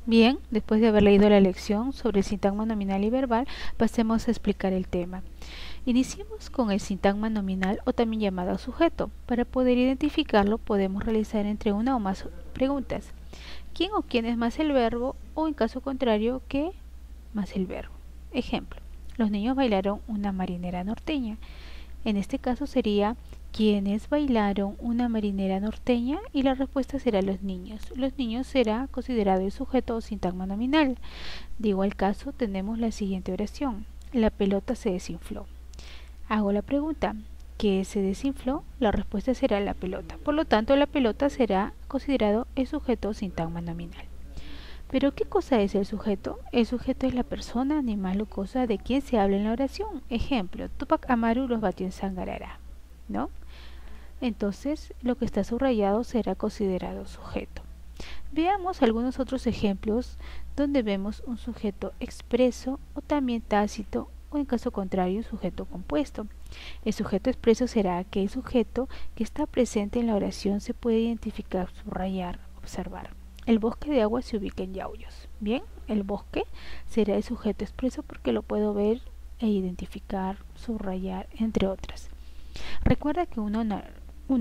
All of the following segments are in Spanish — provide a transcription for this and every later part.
Bien, después de haber leído la lección sobre el sintagma nominal y verbal, pasemos a explicar el tema. Iniciemos con el sintagma nominal o también llamado sujeto. Para poder identificarlo podemos realizar entre una o más preguntas. ¿Quién o quién es más el verbo? O en caso contrario, ¿qué más el verbo? Ejemplo, los niños bailaron una marinera norteña. En este caso sería ¿quiénes bailaron una marinera norteña? Y la respuesta será los niños. Los niños será considerado el sujeto o sintagma nominal. De igual caso tenemos la siguiente oración. La pelota se desinfló. Hago la pregunta, ¿qué se desinfló? La respuesta será la pelota. Por lo tanto, la pelota será considerado el sujeto o sintagma nominal. Pero ¿qué cosa es el sujeto? El sujeto es la persona, animal o cosa de quien se habla en la oración. Ejemplo, Tupac Amaru los batió en Sangarara, ¿no? Entonces, lo que está subrayado será considerado sujeto. Veamos algunos otros ejemplos donde vemos un sujeto expreso o también tácito o en caso contrario un sujeto compuesto. El sujeto expreso será aquel sujeto que está presente en la oración, se puede identificar, subrayar, observar. El bosque de agua se ubica en Yauyos. Bien, el bosque será el sujeto expreso porque lo puedo ver e identificar, subrayar, entre otras. Recuerda que una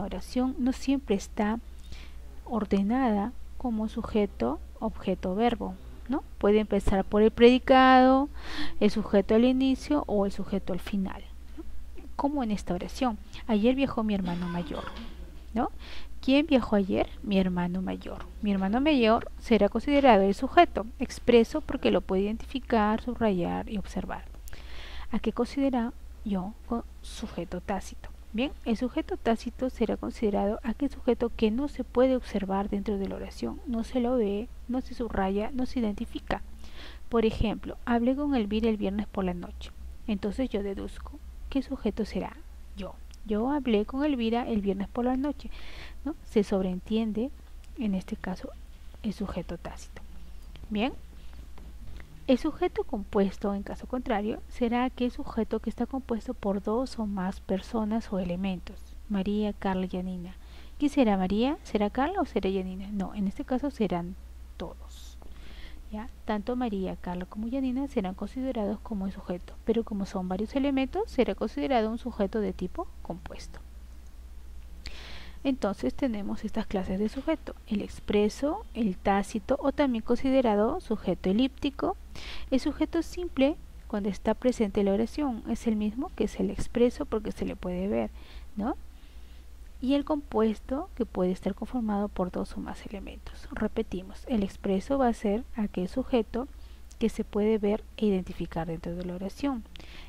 oración no siempre está ordenada como sujeto, objeto, verbo, ¿no? Puede empezar por el predicado, el sujeto al inicio o el sujeto al final, ¿no? Como en esta oración. Ayer viajó mi hermano mayor, ¿no? ¿Quién viajó ayer? Mi hermano mayor. Mi hermano mayor será considerado el sujeto expreso porque lo puede identificar, subrayar y observar. ¿A qué considera yo sujeto tácito? Bien, el sujeto tácito será considerado aquel sujeto que no se puede observar dentro de la oración, no se lo ve, no se subraya, no se identifica. Por ejemplo, hablé con Elvira el viernes por la noche. Entonces yo deduzco, ¿qué sujeto será? Yo. Yo hablé con Elvira el viernes por la noche, ¿no? Se sobreentiende, en este caso, el sujeto tácito. Bien. El sujeto compuesto, en caso contrario, será aquel sujeto que está compuesto por dos o más personas o elementos. María, Carla y Janina. ¿Quién será María? ¿Será Carla o será Janina? No, en este caso serán todos. ¿Ya? Tanto María, Carla como Janina serán considerados como el sujeto, pero como son varios elementos, será considerado un sujeto de tipo compuesto. Entonces tenemos estas clases de sujeto, el expreso, el tácito o también considerado sujeto elíptico. El sujeto simple, cuando está presente en la oración, es el mismo que es el expreso porque se le puede ver, ¿no? Y el compuesto, que puede estar conformado por dos o más elementos. Repetimos, el expreso va a ser aquel sujeto que se puede ver e identificar dentro de la oración.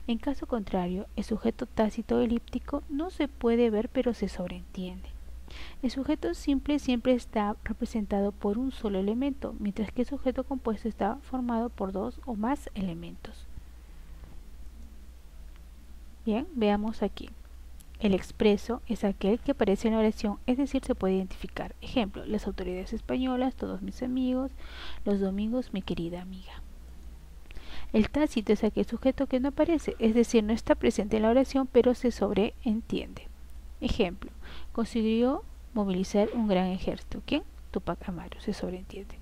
En caso contrario, el sujeto tácito elíptico no se puede ver pero se sobreentiende. El sujeto simple siempre está representado por un solo elemento, mientras que el sujeto compuesto está formado por dos o más elementos. Bien, veamos aquí. El expreso es aquel que aparece en la oración, es decir, se puede identificar. Ejemplo, las autoridades españolas, todos mis amigos, los domingos, mi querida amiga. El tácito es aquel sujeto que no aparece, es decir, no está presente en la oración, pero se sobreentiende. Ejemplo, consiguió movilizar un gran ejército. ¿Quién? Tupac Amaru, se sobreentiende.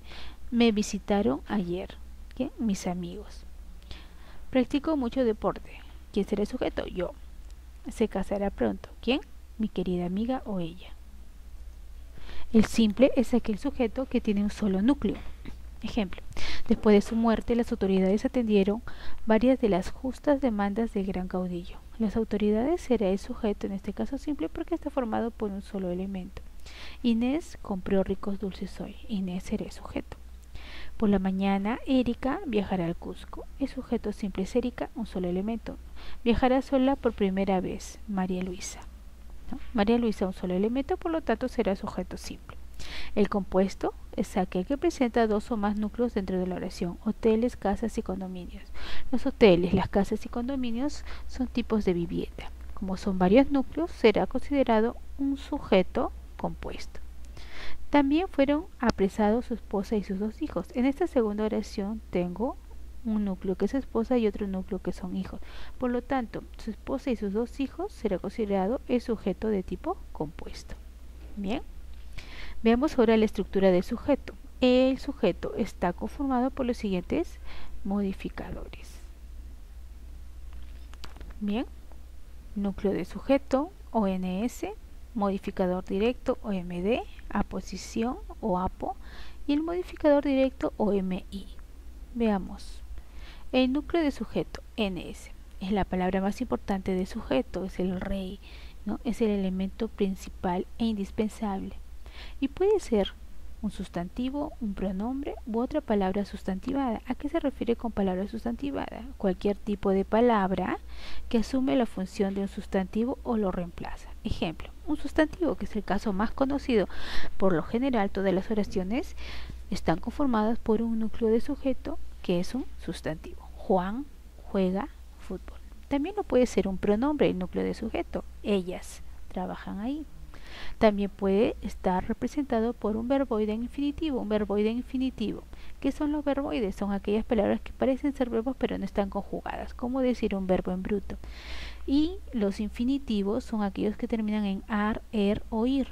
Me visitaron ayer. ¿Quién? Mis amigos. Practico mucho deporte. ¿Quién será el sujeto? Yo. Se casará pronto. ¿Quién? Mi querida amiga o ella. El simple es aquel sujeto que tiene un solo núcleo. Ejemplo, después de su muerte, las autoridades atendieron varias de las justas demandas del gran caudillo. Las autoridades será el sujeto, en este caso simple, porque está formado por un solo elemento. Inés compró ricos dulces hoy. Inés será el sujeto. Por la mañana, Erika viajará al Cusco. El sujeto simple es Erika, un solo elemento. Viajará sola por primera vez. María Luisa. ¿No? María Luisa, un solo elemento, por lo tanto será sujeto simple. El compuesto es aquel que presenta dos o más núcleos dentro de la oración: hoteles, casas y condominios. Los hoteles, las casas y condominios son tipos de vivienda. Como son varios núcleos, será considerado un sujeto compuesto. También fueron apresados su esposa y sus dos hijos. En esta segunda oración tengo un núcleo que es esposa y otro núcleo que son hijos. Por lo tanto, su esposa y sus dos hijos será considerado el sujeto de tipo compuesto. Bien. Veamos ahora la estructura del sujeto. el sujeto está conformado por los siguientes modificadores. Bien, núcleo de sujeto, ONS, modificador directo, OMD, aposición o APO, y el modificador directo, OMI. Veamos. El núcleo de sujeto, NS, es la palabra más importante de sujeto, es el rey, ¿no? Es el elemento principal e indispensable. Y puede ser un sustantivo, un pronombre u otra palabra sustantivada. ¿A qué se refiere con palabra sustantivada? Cualquier tipo de palabra que asume la función de un sustantivo o lo reemplaza. Ejemplo, un sustantivo, que es el caso más conocido. Por lo general, todas las oraciones están conformadas por un núcleo de sujeto que es un sustantivo. Juan juega fútbol. También lo puede ser un pronombre, el núcleo de sujeto. Ellas trabajan ahí. También puede estar representado por un verboide en infinitivo. Un verboide en infinitivo. ¿Qué son los verboides? Son aquellas palabras que parecen ser verbos pero no están conjugadas. Como decir un verbo en bruto. Y los infinitivos son aquellos que terminan en ar, o ir.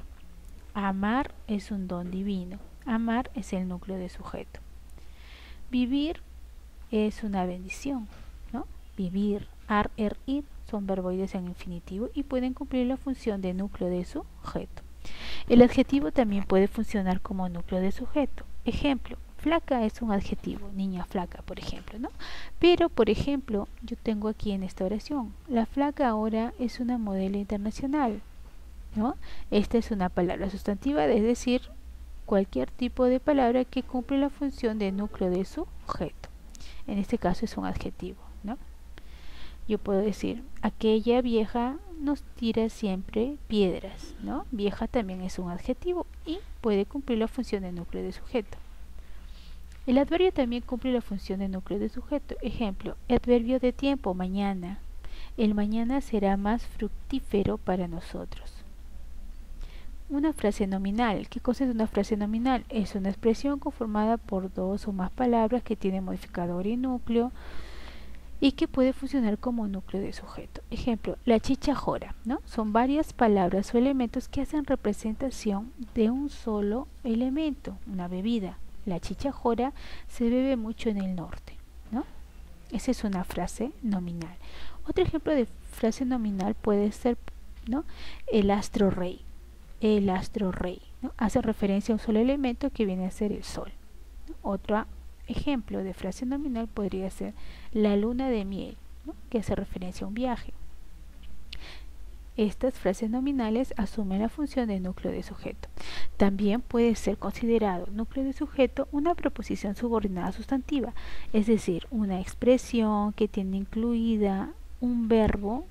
Amar es un don divino. Amar es el núcleo de sujeto. Vivir es una bendición, ¿no? Vivir, ar, ir son verboides en infinitivo y pueden cumplir la función de núcleo de sujeto. El adjetivo también puede funcionar como núcleo de sujeto. Ejemplo, flaca es un adjetivo, niña flaca, por ejemplo, ¿no? Pero, por ejemplo, yo tengo aquí en esta oración, la flaca ahora es una modelo internacional, ¿no? Esta es una palabra sustantiva, es decir, cualquier tipo de palabra que cumple la función de núcleo de sujeto. En este caso es un adjetivo, ¿no? Yo puedo decir, aquella vieja nos tira siempre piedras, ¿no? Vieja también es un adjetivo y puede cumplir la función de núcleo de sujeto. El adverbio también cumple la función de núcleo de sujeto. Ejemplo, adverbio de tiempo, mañana. El mañana será más fructífero para nosotros. Una frase nominal. ¿Qué cosa es una frase nominal? Es una expresión conformada por dos o más palabras que tiene modificador y núcleo y que puede funcionar como núcleo de sujeto. Ejemplo, la chichajora, ¿no? Son varias palabras o elementos que hacen representación de un solo elemento, una bebida. La chichajora se bebe mucho en el norte, ¿no? Esa es una frase nominal. Otro ejemplo de frase nominal puede ser, ¿no? El astro rey. El astro rey, ¿no? Hace referencia a un solo elemento que viene a ser el sol, ¿no? Otro ejemplo de frase nominal podría ser la luna de miel, ¿no? Que hace referencia a un viaje. Estas frases nominales asumen la función de núcleo de sujeto. También puede ser considerado núcleo de sujeto una preposición subordinada sustantiva, es decir, una expresión que tiene incluida un verbo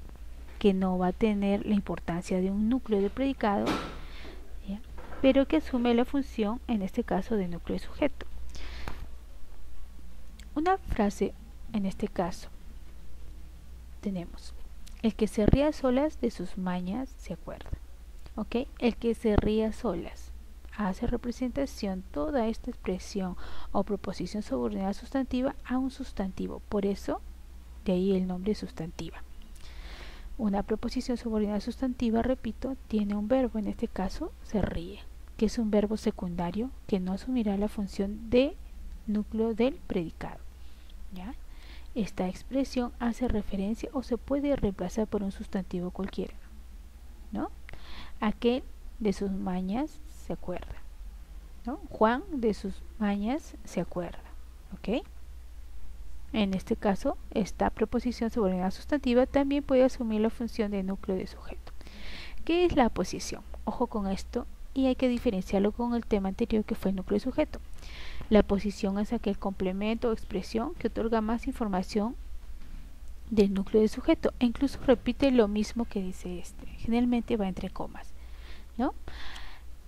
que no va a tener la importancia de un núcleo de predicado, ¿ya? Pero que asume la función, en este caso, de núcleo de sujeto. Una frase, en este caso, tenemos: el que se ría a solas de sus mañas se acuerda. ¿Ok? El que se ría a solas hace representación toda esta expresión o proposición subordinada sustantiva a un sustantivo. Por eso, de ahí el nombre sustantiva. Una preposición subordinada sustantiva, repito, tiene un verbo, en este caso se ríe, que es un verbo secundario que no asumirá la función de núcleo del predicado, ¿ya? Esta expresión hace referencia o se puede reemplazar por un sustantivo cualquiera, ¿no? Aquel de sus mañas se acuerda, ¿no? Juan de sus mañas se acuerda, ¿ok? En este caso, esta preposición subordinada sustantiva también puede asumir la función de núcleo de sujeto. ¿Qué es la aposición? Ojo con esto y hay que diferenciarlo con el tema anterior que fue el núcleo de sujeto. La aposición es aquel complemento o expresión que otorga más información del núcleo de sujeto e incluso repite lo mismo que dice este. Generalmente va entre comas, ¿no?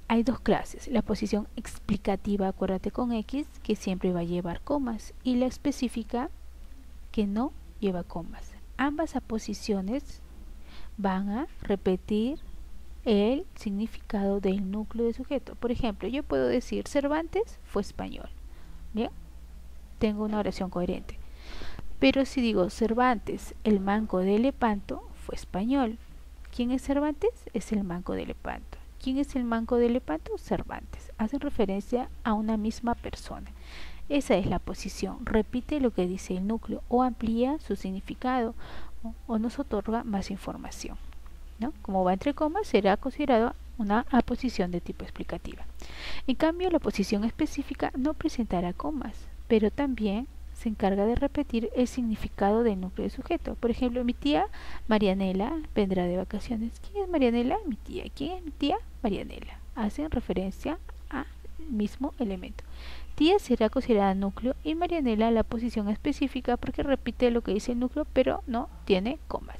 Hay dos clases, la aposición explicativa, acuérdate con X, que siempre va a llevar comas, y la específica, que no lleva comas. Ambas aposiciones van a repetir el significado del núcleo de sujeto. Por ejemplo, yo puedo decir Cervantes fue español, ¿bien? Tengo una oración coherente. Pero si digo Cervantes, el manco de Lepanto, fue español. ¿Quién es Cervantes? Es el manco de Lepanto. ¿Quién es el manco de Lepanto? Cervantes. Hacen referencia a una misma persona. Esa es la posición. Repite lo que dice el núcleo o amplía su significado o nos otorga más información, ¿no? Como va entre comas, será considerado una aposición de tipo explicativa. En cambio, la posición específica no presentará comas, pero también se encarga de repetir el significado del núcleo de sujeto. Por ejemplo, mi tía Marianela vendrá de vacaciones. ¿Quién es Marianela? Mi tía. ¿Quién es mi tía? Marianela. Hacen referencia al mismo elemento. Tía será considerada núcleo y Marianela la posición específica porque repite lo que dice el núcleo, pero no tiene comas.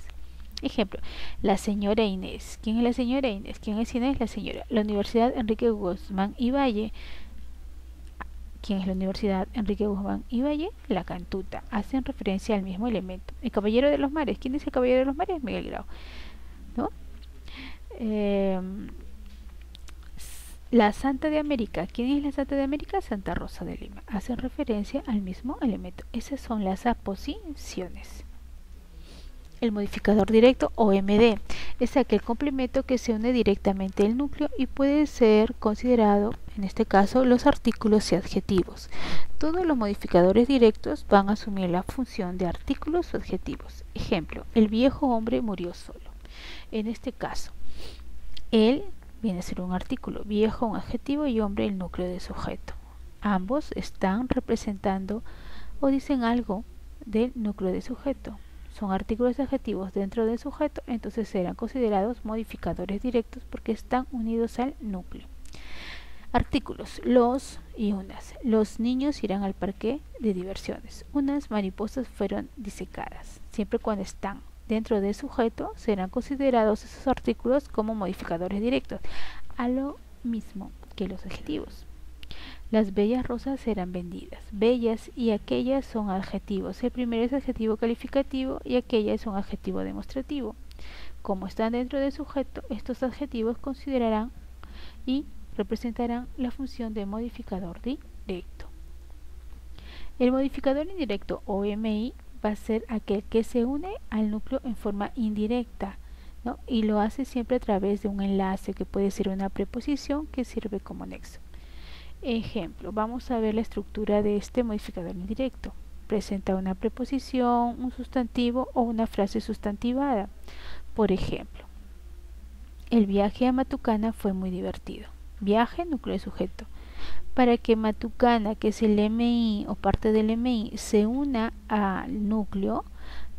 Ejemplo, la señora Inés. ¿Quién es la señora Inés? ¿Quién es Inés? La señora. La Universidad Enrique Guzmán y Valle. ¿Quién es la Universidad Enrique Guzmán y Valle? La Cantuta. Hacen referencia al mismo elemento. El Caballero de los Mares. ¿Quién es el Caballero de los Mares? Miguel Grau, ¿no? La Santa de América. ¿Quién es la Santa de América? Santa Rosa de Lima. Hacen referencia al mismo elemento. Esas son las aposiciones. El modificador directo o MD es aquel complemento que se une directamente al núcleo y puede ser considerado, en este caso, los artículos y adjetivos. Todos los modificadores directos van a asumir la función de artículos o adjetivos. Ejemplo, el viejo hombre murió solo. En este caso, él viene a ser un artículo, viejo un adjetivo y hombre el núcleo de sujeto. Ambos están representando o dicen algo del núcleo de sujeto. Son artículos y adjetivos dentro del sujeto, entonces serán considerados modificadores directos porque están unidos al núcleo. Artículos, los y unas. Los niños irán al parque de diversiones. Unas mariposas fueron disecadas. Siempre cuando están dentro del sujeto, serán considerados esos artículos como modificadores directos, a lo mismo que los adjetivos. Las bellas rosas serán vendidas. Bellas y aquellas son adjetivos. El primero es adjetivo calificativo y aquella es un adjetivo demostrativo. Como están dentro del sujeto, estos adjetivos considerarán y representarán la función de modificador directo. El modificador indirecto o MI va a ser aquel que se une al núcleo en forma indirecta, ¿no? Y lo hace siempre a través de un enlace que puede ser una preposición que sirve como nexo. Ejemplo, vamos a ver la estructura de este modificador indirecto. Presenta una preposición, un sustantivo o una frase sustantivada. Por ejemplo, el viaje a Matucana fue muy divertido. Viaje, núcleo de sujeto. Para que Matucana, que es el MI o parte del MI, se una al núcleo,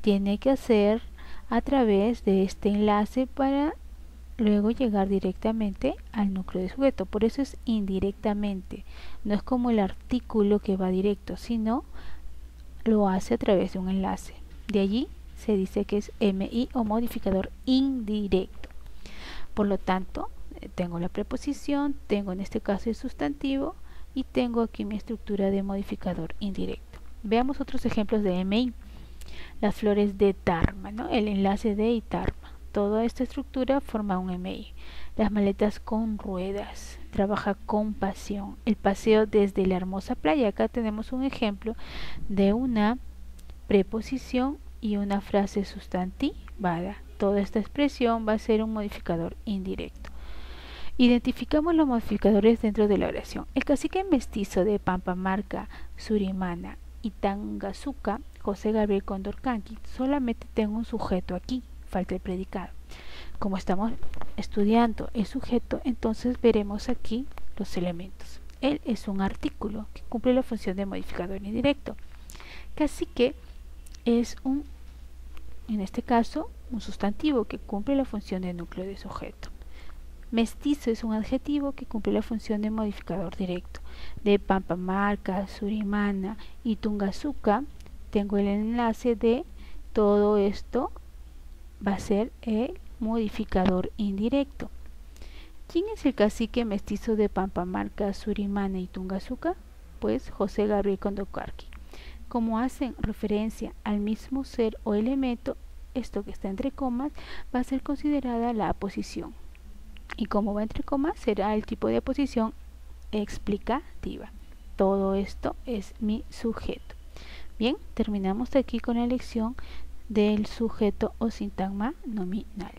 tiene que hacer a través de este enlace para luego llegar directamente al núcleo de sujeto. Por eso es indirectamente. No es como el artículo que va directo, sino lo hace a través de un enlace. De allí se dice que es MI o modificador indirecto. Por lo tanto, tengo la preposición, tengo en este caso el sustantivo y tengo aquí mi estructura de modificador indirecto. Veamos otros ejemplos de MI. Las flores de Tarma, ¿no? El enlace de y Tarma. Toda esta estructura forma un MI. Las maletas con ruedas. Trabaja con pasión. El paseo desde la hermosa playa. Acá tenemos un ejemplo de una preposición y una frase sustantivada. Toda esta expresión va a ser un modificador indirecto. Identificamos los modificadores dentro de la oración. El cacique mestizo de Pampamarca, Surimana y Tangazuca, José Gabriel Condorcanqui, solamente tengo un sujeto aquí. Falta el predicado. Como estamos estudiando el sujeto, entonces veremos aquí los elementos. Él es un artículo que cumple la función de modificador indirecto. Cacique es en este caso, un sustantivo que cumple la función de núcleo de sujeto. Mestizo es un adjetivo que cumple la función de modificador directo. De Pampamarca, Surimana y Tungazuca, tengo el enlace de todo esto. Va a ser el modificador indirecto. ¿Quién es el cacique mestizo de Pampamarca, Surimana y Tungazuca? Pues José Gabriel Condorcanqui. Como hacen referencia al mismo ser o elemento, esto que está entre comas va a ser considerada la aposición. Y como va entre comas, será el tipo de aposición explicativa. Todo esto es mi sujeto. Bien, terminamos aquí con la lección del sujeto o sintagma nominal.